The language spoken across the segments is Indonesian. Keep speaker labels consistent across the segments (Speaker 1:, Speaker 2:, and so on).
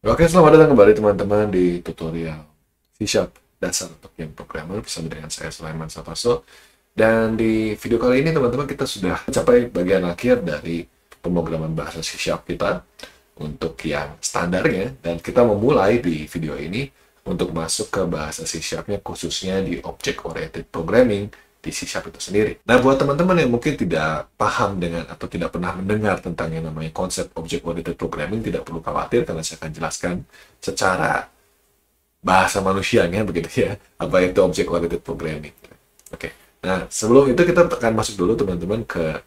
Speaker 1: Oke, selamat datang kembali teman-teman di tutorial C# dasar untuk game programmer bersama dengan saya Sulaiman Satoso. Dan di video kali ini teman-teman kita sudah mencapai bagian akhir dari pemrograman bahasa C# kita untuk yang standarnya, dan kita memulai di video ini untuk masuk ke bahasa C#-nya khususnya di Object Oriented Programming di C# itu sendiri. Nah, buat teman-teman yang mungkin tidak paham dengan atau tidak pernah mendengar tentang yang namanya konsep Object Oriented Programming, tidak perlu khawatir karena saya akan jelaskan secara bahasa manusianya begitu ya, apa itu Object Oriented Programming. Oke. Nah, sebelum itu kita akan masuk dulu teman-teman ke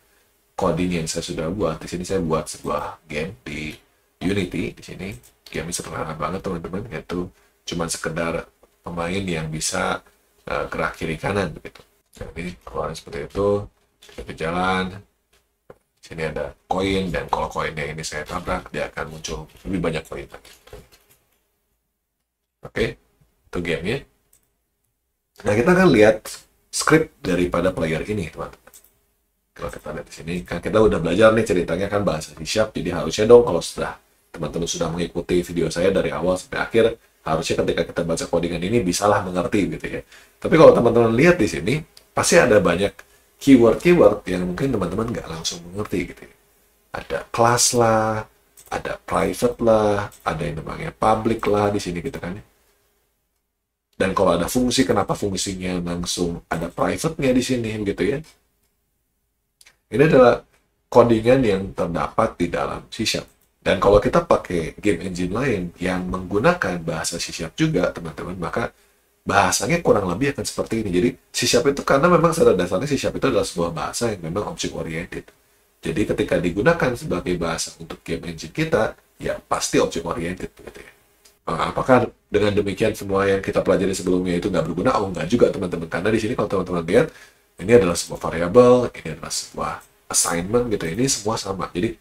Speaker 1: coding yang saya sudah buat. Di sini saya buat sebuah game di Unity. Di sini game ini sederhana banget teman-teman, yaitu cuma sekedar pemain yang bisa gerak kiri kanan begitu. Jadi keluar seperti itu, kita ke jalan. Sini ada koin, dan kalau koinnya ini saya tabrak, dia akan muncul lebih banyak koin lagi. Oke, itu gamenya. Nah, kita akan lihat script daripada player ini, teman-teman. Kalau kita lihat di sini, kan kita udah belajar nih ceritanya kan bahasa C#, jadi harusnya dong kalau sudah teman-teman sudah mengikuti video saya dari awal sampai akhir, harusnya ketika kita baca codingan ini bisalah mengerti gitu ya. Tapi kalau teman-teman lihat di sini, pasti ada banyak keyword-keyword yang mungkin teman-teman nggak langsung mengerti gitu ya. Ada class lah, ada private lah, ada yang namanya public lah di sini gitu kan. Dan kalau ada fungsi, kenapa fungsinya langsung ada private-nya di sini gitu ya. Ini adalah codingan yang terdapat di dalam C#. Dan kalau kita pakai game engine lain yang menggunakan bahasa C# juga, teman-teman, maka bahasanya kurang lebih akan seperti ini. Jadi C# itu karena memang secara dasarnya C# itu adalah sebuah bahasa yang memang object oriented. Jadi ketika digunakan sebagai bahasa untuk game engine kita, ya pasti object oriented gitu ya. Apakah dengan demikian semua yang kita pelajari sebelumnya itu nggak berguna? Oh, nggak juga teman-teman. Karena di sini kalau teman-teman lihat, ini adalah sebuah variabel, ini adalah sebuah assignment gitu. Ini semua sama. Jadi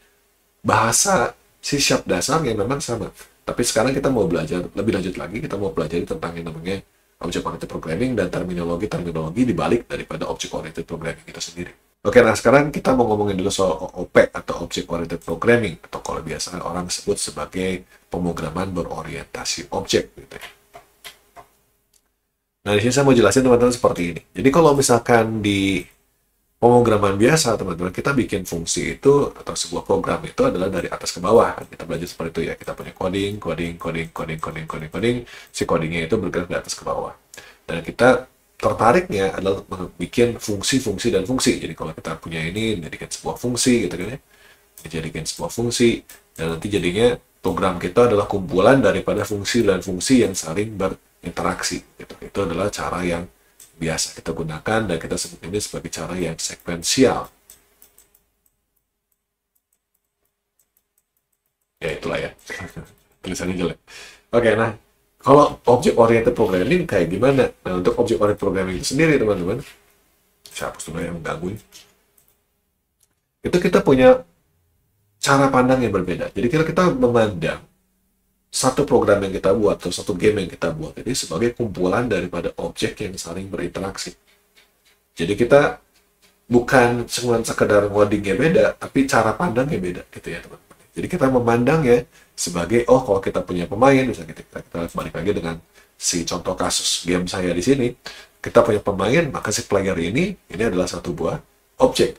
Speaker 1: bahasa C# dasarnya memang sama. Tapi sekarang kita mau belajar lebih lanjut lagi, kita mau pelajari tentang yang namanya Object Oriented Programming dan terminologi-terminologi dibalik daripada Object Oriented Programming itu sendiri. Oke, nah sekarang kita mau ngomongin dulu soal OOP atau Object Oriented Programming, atau kalau biasa orang sebut sebagai pemrograman berorientasi objek gitu ya. Nah, di sini saya mau jelasin teman-teman seperti ini. Jadi kalau misalkan di pemrograman biasa, teman-teman, kita bikin fungsi itu atau sebuah program itu adalah dari atas ke bawah. Kita belajar seperti itu ya. Kita punya coding, coding, coding, coding, coding, coding, coding. Si codingnya itu bergerak dari atas ke bawah. Dan kita tertariknya adalah bikin fungsi-fungsi dan fungsi. Jadi kalau kita punya ini, dijadikan sebuah fungsi gitu kan ya. Dijadikan sebuah fungsi, dan nanti jadinya program kita adalah kumpulan daripada fungsi dan fungsi yang saling berinteraksi. Gitu. Itu adalah cara yang biasa kita gunakan, dan kita sebut ini sebagai cara yang sekuensial. Ya itulah ya. Tulisannya jelek. Oke, nah kalau object oriented programming kayak gimana? Nah, untuk object oriented programming itu sendiri, teman-teman, saya hapus dulu yang mengganggu. Itu kita punya cara pandang yang berbeda. Jadi kita memandang satu program yang kita buat atau satu game yang kita buat ini sebagai kumpulan daripada objek yang saling berinteraksi. Jadi kita bukan cuma sekedar ngodingnya beda, tapi cara pandangnya beda gitu ya teman-teman. Jadi kita memandangnya sebagai, oh kalau kita punya pemain, misalnya kita balik lagi dengan si contoh kasus game saya di sini, kita punya pemain, maka si player ini adalah satu buah objek.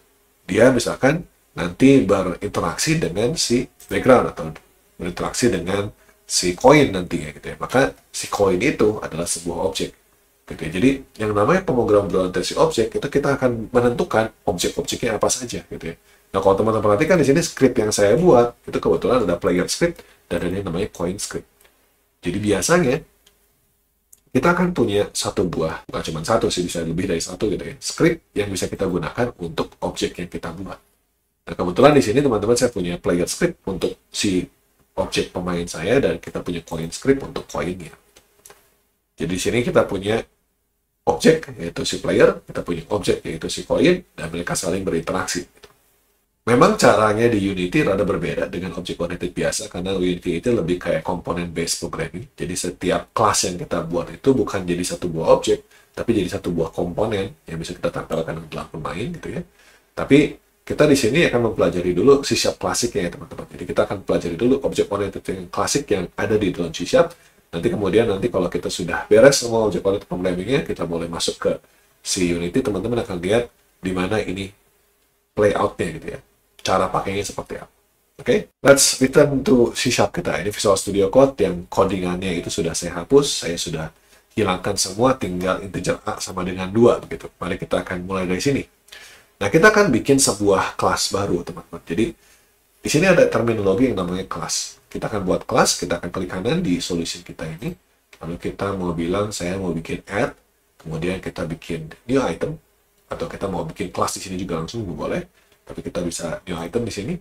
Speaker 1: Dia misalkan nanti berinteraksi dengan si background atau berinteraksi dengan si koin nantinya gitu ya. Maka si koin itu adalah sebuah objek. Gitu ya. Jadi yang namanya pemrograman berorientasi objek itu kita akan menentukan objek-objeknya apa saja gitu ya. Nah, kalau teman-teman perhatikan di sini script yang saya buat itu kebetulan ada player script dan ada yang namanya coin script. Jadi biasanya kita akan punya satu buah, bukan cuma satu sih, bisa lebih dari satu gitu ya, script yang bisa kita gunakan untuk objek yang kita buat. Nah, kebetulan di sini teman-teman saya punya player script untuk si objek pemain saya, dan kita punya coin script untuk koinnya. Jadi di sini kita punya objek yaitu si player, kita punya objek yaitu si koin, dan mereka saling berinteraksi. Memang caranya di Unity rada berbeda dengan objek oriented biasa, karena Unity itu lebih kayak component based programming. Jadi setiap kelas yang kita buat itu bukan jadi satu buah objek, tapi jadi satu buah komponen yang bisa kita tampilkan dalam pemain gitu ya. Tapi kita di sini akan mempelajari dulu C# klasiknya ya teman-teman. Jadi kita akan pelajari dulu object oriented yang klasik yang ada di dalam C#. Nanti kemudian kalau kita sudah beres semua object oriented programming-nya, kita boleh masuk ke si Unity, teman-teman akan lihat di mana ini layout-nya gitu ya. Cara pakainya seperti apa. Oke, let's return to C# kita. Ini Visual Studio Code yang codingannya itu sudah saya hapus, saya sudah hilangkan semua, tinggal integer A sama dengan 2 begitu. Mari kita akan mulai dari sini. Nah, kita akan bikin sebuah kelas baru, teman-teman. Jadi, di sini ada terminologi yang namanya kelas. Kita akan buat kelas, kita akan klik kanan di solution kita ini. Lalu kita mau bilang, saya mau bikin add, kemudian kita bikin new item, atau kita mau bikin kelas di sini juga langsung, boleh. Tapi kita bisa new item di sini.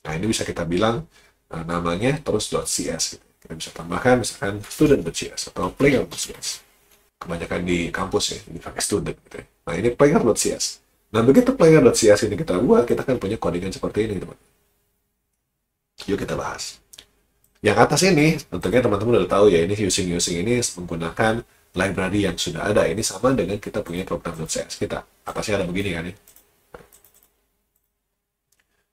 Speaker 1: Nah, ini bisa kita bilang namanya terus .cs. Kita bisa tambahkan misalkan student.cs atau player.cs. Kebanyakan di kampus ya, dipakai student gitu ya. Nah, ini player.cs. Nah, begitu player.cs ini kita buat, kita akan punya codingan seperti ini, teman. Yuk kita bahas. Yang atas ini, tentunya teman-teman udah tahu ya, ini using ini menggunakan library yang sudah ada. Ini sama dengan kita punya program.cs kita. Atasnya ada begini kan ya.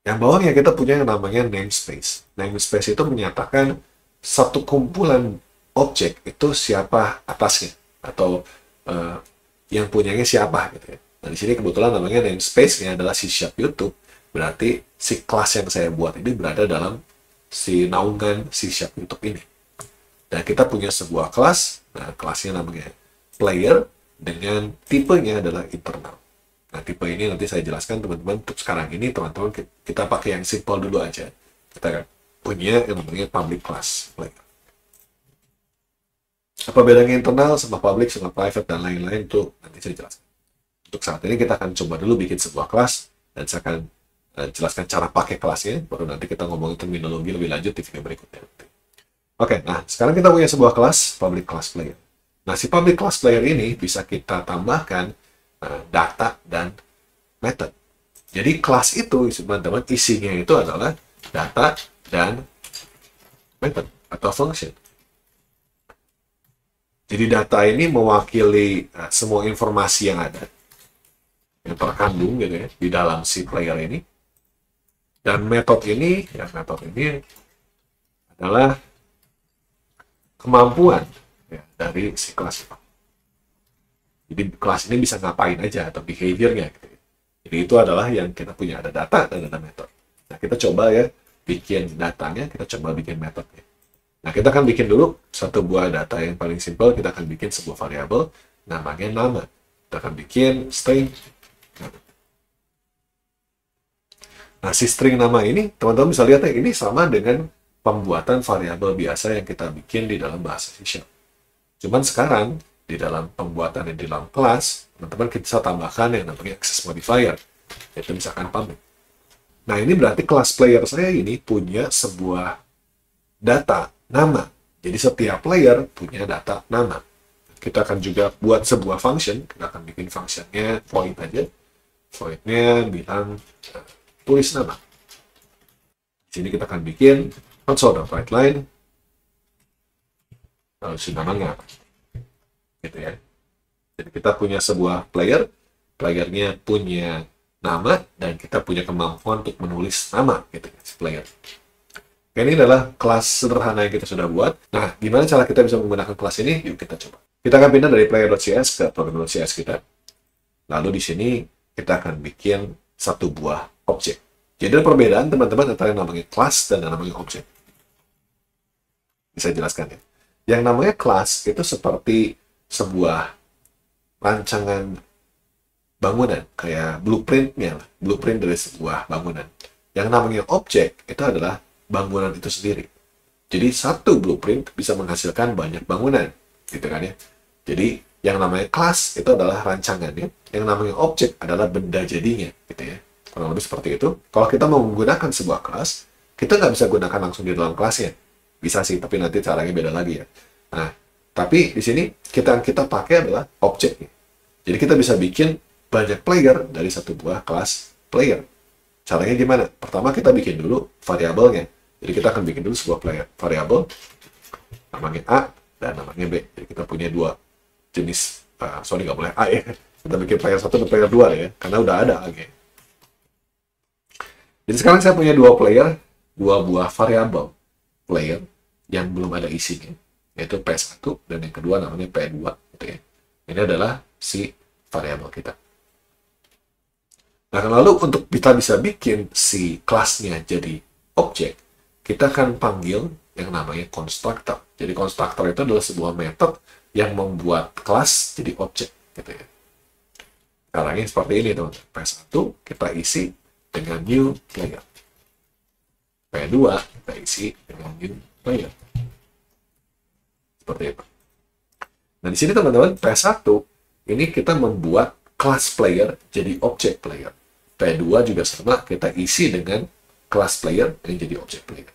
Speaker 1: Yang bawahnya kita punya yang namanya namespace. Namespace itu menyatakan satu kumpulan objek itu siapa atasnya. Atau yang punyanya siapa gitu ya. Nah, di sini kebetulan namanya namespace-nya adalah C# YouTube. Berarti si kelas yang saya buat ini berada dalam si naungan C# YouTube ini. Dan kita punya sebuah kelas. Nah, kelasnya namanya player dengan tipenya adalah internal. Nah, tipe ini nanti saya jelaskan teman-teman. Untuk sekarang ini teman-teman kita pakai yang simple dulu aja. Kita punya yang namanya public class player. Apa bedanya internal sama public sama private dan lain-lain itu nanti saya jelaskan. Untuk saat ini kita akan coba dulu bikin sebuah kelas dan saya akan jelaskan cara pakai kelasnya, baru nanti kita ngomongin terminologi lebih lanjut di video berikutnya. Oke, nah sekarang kita punya sebuah kelas public class player. Nah, si public class player ini bisa kita tambahkan data dan method. Jadi kelas itu teman-teman isinya itu adalah data dan method atau function. Jadi data ini mewakili semua informasi yang ada, yang terkandung gitu ya, di dalam si player ini. Dan metode ini adalah kemampuan ya, dari si kelas itu. Jadi kelas ini bisa ngapain aja atau behavior-nya. Gitu ya. Jadi itu adalah yang kita punya, ada data dan ada metode. Nah, kita coba ya bikin datanya, kita coba bikin metodenya. Nah, kita akan bikin dulu satu buah data yang paling simpel. Kita akan bikin sebuah variabel namanya nama. Kita akan bikin string. Nah, si string nama ini, teman-teman bisa lihat ya, ini sama dengan pembuatan variabel biasa yang kita bikin di dalam bahasa C#. Cuman sekarang, di dalam pembuatan di dalam kelas, teman-teman kita bisa tambahkan yang namanya access modifier. Yaitu misalkan public. Nah, ini berarti kelas player saya ini punya sebuah data nama. Jadi setiap player punya data nama. Kita akan juga buat sebuah function. Kita akan bikin functionnya void aja. Voidnya bilang tulis nama. Di sini kita akan bikin console.writeLine. Lalu si namanya apa? Gitu ya. Jadi kita punya sebuah player. Playernya punya nama dan kita punya kemampuan untuk menulis nama gitu ya, si player. Ini adalah kelas sederhana yang kita sudah buat. Nah, gimana cara kita bisa menggunakan kelas ini? Yuk kita coba. Kita akan pindah dari player.cs ke program.cs kita. Lalu di sini kita akan bikin satu buah objek. Jadi ada perbedaan teman-teman antara yang namanya kelas dan yang namanya objek. Bisa jelaskan ya. Yang namanya kelas itu seperti sebuah rancangan bangunan, kayak blueprint-nya, blueprint dari sebuah bangunan. Yang namanya objek itu adalah bangunan itu sendiri. Jadi satu blueprint bisa menghasilkan banyak bangunan, gitu kan ya. Jadi yang namanya kelas itu adalah rancangannya, yang namanya objek adalah benda jadinya, gitu ya. Kurang lebih seperti itu. Kalau kita mau menggunakan sebuah kelas, kita nggak bisa gunakan langsung di dalam kelasnya. Bisa sih, tapi nanti caranya beda lagi ya. Nah, tapi di sini kita pakai adalah objeknya. Jadi kita bisa bikin banyak player dari satu buah kelas player. Caranya gimana? Pertama kita bikin dulu variabelnya. Jadi kita akan bikin dulu sebuah variabel namanya A dan namanya B. Jadi kita punya dua jenis, sorry nggak boleh A ya. Kita bikin player 1 dan player 2 ya, karena udah ada A-nya. Jadi sekarang saya punya dua buah variabel player yang belum ada isinya, yaitu P1 dan yang kedua namanya P2 gitu ya. Ini adalah si variabel kita. Nah, lalu untuk kita bisa bikin si kelasnya jadi objek, kita akan panggil yang namanya constructor. Jadi constructor itu adalah sebuah metode yang membuat kelas jadi objek gitu ya. Caranya seperti ini teman-teman. P1 kita isi dengan new player. P2 kita isi dengan new player. Seperti itu. Nah, di sini teman-teman, P1 ini kita membuat kelas player jadi objek player. P2 juga sama, kita isi dengan kelas player yang jadi objek player.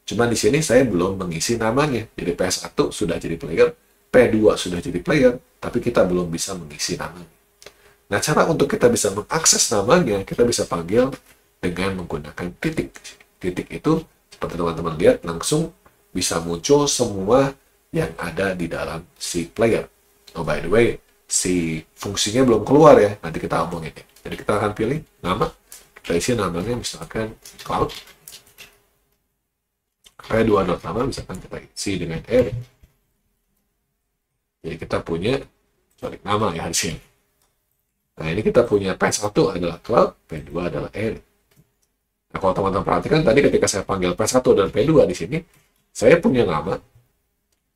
Speaker 1: Cuma di sini saya belum mengisi namanya. Jadi P1 sudah jadi player, P2 sudah jadi player, tapi kita belum bisa mengisi namanya. Nah, cara untuk kita bisa mengakses namanya, kita bisa panggil dengan menggunakan titik. Titik itu, seperti teman-teman lihat, langsung bisa muncul semua yang ada di dalam si player. Oh, by the way, si fungsinya belum keluar ya, nanti kita omongin ya. Jadi kita akan pilih nama, kita isi namanya misalkan cloud. P2.nama misalkan kita isi dengan Eric. Jadi kita punya nama ya di sini. Nah, ini kita punya P1 adalah cloud, P2 adalah Eric. Nah, kalau teman-teman perhatikan tadi ketika saya panggil P1 dan P2 di sini, saya punya nama,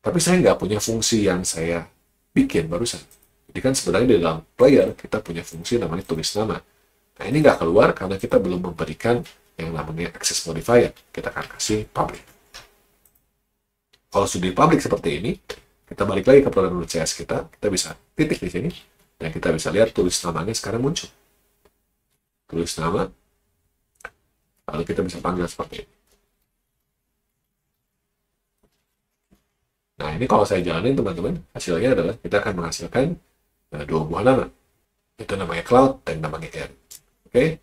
Speaker 1: tapi saya nggak punya fungsi yang saya bikin barusan. Jadi kan sebenarnya di dalam player kita punya fungsi namanya tulis nama. Nah, ini nggak keluar karena kita belum memberikan yang namanya access modifier. Kita akan kasih public. Kalau sudah di public seperti ini, kita balik lagi ke program.cs kita bisa titik di sini, dan kita bisa lihat tulis namanya sekarang muncul. Tulis nama, lalu kita bisa panggil seperti ini. Nah, ini kalau saya jalanin teman-teman, hasilnya adalah kita akan menghasilkan dua buah nama. Itu namanya cloud dan namanya air. Oke?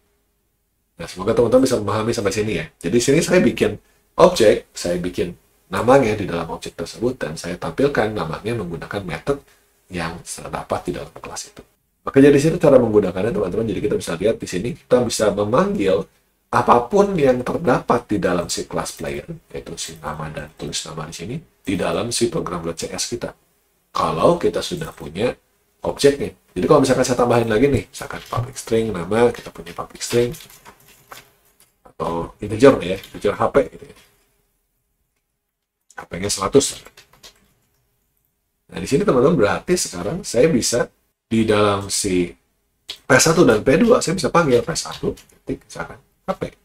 Speaker 1: Nah, semoga teman-teman bisa memahami sampai sini ya. Jadi sini saya bikin objek, saya bikin namanya di dalam objek tersebut, dan saya tampilkan namanya menggunakan metode yang terdapat di dalam kelas itu. Oke, jadi di sini cara menggunakannya teman-teman. Jadi kita bisa lihat di sini, kita bisa memanggil apapun yang terdapat di dalam si kelas player, yaitu si nama dan tulis nama di sini, di dalam si program.cs kita. Kalau kita sudah punya objeknya. Jadi kalau misalkan saya tambahin lagi nih, misalkan public string nama, kita punya public string, atau integer ya, integer HP gitu ya. HP-nya 100. Nah, di sini teman-teman berarti sekarang saya bisa di dalam si P1 dan P2, saya bisa panggil P1, titik, misalkan HP.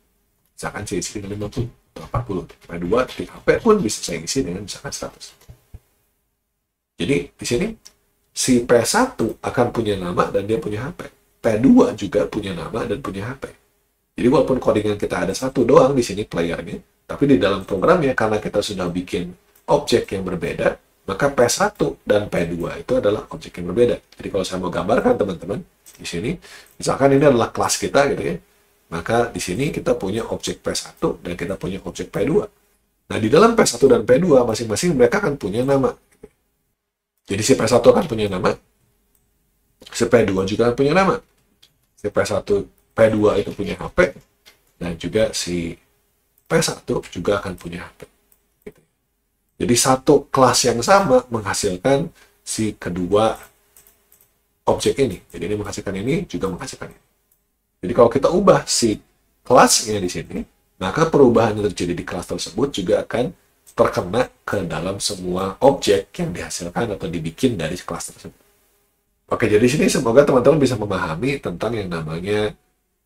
Speaker 1: Misalkan saya isi dengan 50 atau 40. P2, titik HP pun bisa saya isi dengan misalkan 100. Jadi, di sini si P1 akan punya nama dan dia punya HP. P2 juga punya nama dan punya HP. Jadi, walaupun codingan kita ada satu doang di sini playernya, tapi di dalam programnya, karena kita sudah bikin objek yang berbeda, maka P1 dan P2 itu adalah objek yang berbeda. Jadi kalau saya mau gambarkan teman-teman, di sini, misalkan ini adalah kelas kita gitu ya, maka di sini kita punya objek P1 dan kita punya objek P2. Nah, di dalam P1 dan P2, masing-masing mereka akan punya nama. Jadi si P1 akan punya nama, si P2 juga akan punya nama. Si P1, P2 itu punya HP, dan juga si P1 juga akan punya HP. Gitu. Jadi satu kelas yang sama menghasilkan si kedua objek ini. Jadi ini menghasilkan ini, juga menghasilkan ini. Jadi kalau kita ubah si kelasnya di sini, maka perubahan yang terjadi di kelas tersebut juga akan terkena ke dalam semua objek yang dihasilkan atau dibikin dari kelas tersebut. Oke, jadi di sini semoga teman-teman bisa memahami tentang yang namanya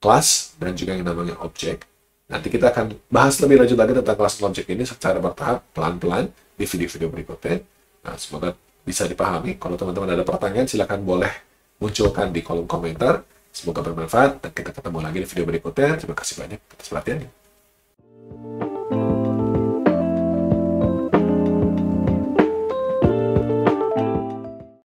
Speaker 1: kelas dan juga yang namanya objek. Nanti kita akan bahas lebih lanjut lagi tentang kelas dan objek ini secara bertahap, pelan-pelan, di video-video berikutnya. Nah, semoga bisa dipahami. Kalau teman-teman ada pertanyaan, silakan boleh munculkan di kolom komentar. Semoga bermanfaat, dan kita ketemu lagi di video berikutnya. Terima kasih banyak atas perhatiannya.